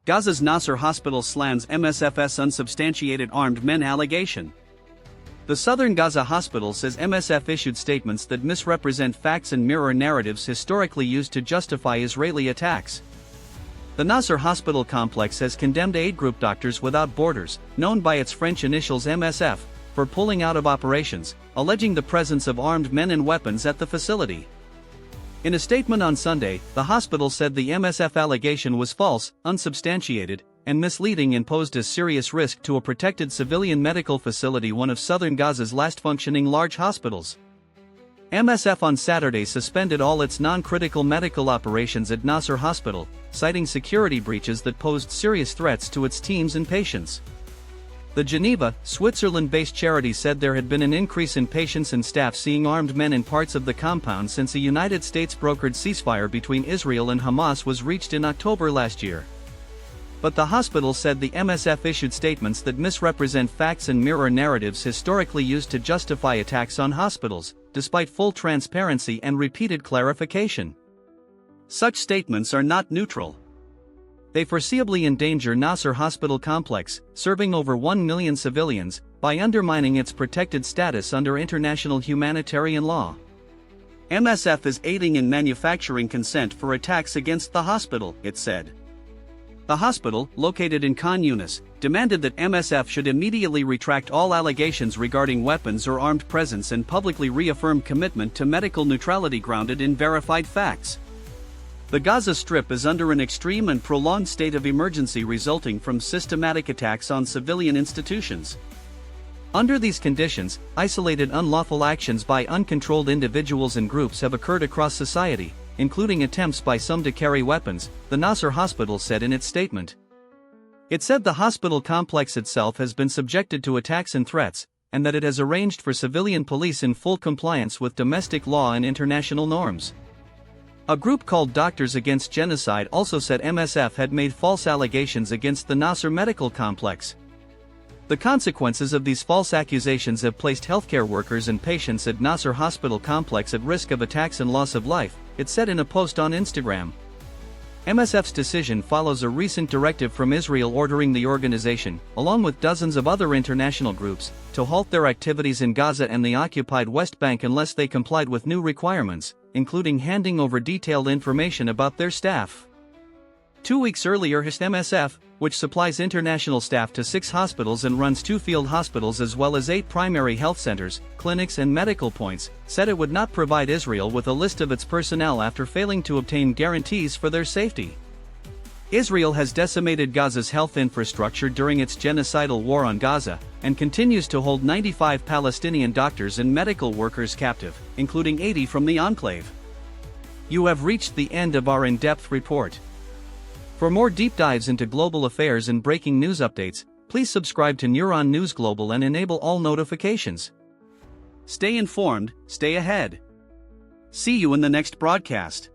Gaza's Nasser hospital slams MSFS unsubstantiated armed men allegation. The southern Gaza hospital says MSF issued statements that misrepresent facts and mirror narratives historically used to justify Israeli attacks. The Nasser hospital complex has condemned aid group Doctors Without Borders, known by its French initials MSF, for pulling out of operations, alleging the presence of armed men and weapons at the facility. In a statement on Sunday, the hospital said the MSF allegation was false, unsubstantiated, and misleading and posed a serious risk to a protected civilian medical facility, one of southern Gaza's last functioning large hospitals. MSF on Saturday suspended all its non-critical medical operations at Nasser Hospital, citing security breaches that posed serious threats to its teams and patients. The Geneva, Switzerland-based charity said there had been an increase in patients and staff seeing armed men in parts of the compound since a United States-brokered ceasefire between Israel and Hamas was reached in October last year. But the hospital said the MSF issued statements that misrepresent facts and mirror narratives historically used to justify attacks on hospitals, despite full transparency and repeated clarification. Such statements are not neutral. They foreseeably endanger Nasser hospital complex, serving over 1 million civilians, by undermining its protected status under international humanitarian law. MSF is aiding in manufacturing consent for attacks against the hospital, it said. The hospital, located in Khan Yunis, demanded that MSF should immediately retract all allegations regarding weapons or armed presence and publicly reaffirm commitment to medical neutrality grounded in verified facts. The Gaza Strip is under an extreme and prolonged state of emergency resulting from systematic attacks on civilian institutions. Under these conditions, isolated unlawful actions by uncontrolled individuals and groups have occurred across society, including attempts by some to carry weapons, the Nasser hospital said in its statement. It said the hospital complex itself has been subjected to attacks and threats, and that it has arranged for civilian police in full compliance with domestic law and international norms. A group called Doctors Against Genocide also said MSF had made false allegations against the Nasser medical complex. The consequences of these false accusations have placed healthcare workers and patients at Nasser hospital complex at risk of attacks and loss of life, it said in a post on Instagram. MSF's decision follows a recent directive from Israel ordering the organization, along with dozens of other international groups, to halt their activities in Gaza and the occupied West Bank unless they complied with new requirements, including handing over detailed information about their staff. 2 weeks earlier, MSF, which supplies international staff to 6 hospitals and runs 2 field hospitals as well as 8 primary health centers, clinics and medical points, said it would not provide Israel with a list of its personnel after failing to obtain guarantees for their safety. Israel has decimated Gaza's health infrastructure during its genocidal war on Gaza, and continues to hold 95 Palestinian doctors and medical workers captive, including 80 from the enclave. You have reached the end of our in-depth report. For more deep dives into global affairs and breaking news updates, please subscribe to Neuron News Global and enable all notifications. Stay informed, stay ahead. See you in the next broadcast.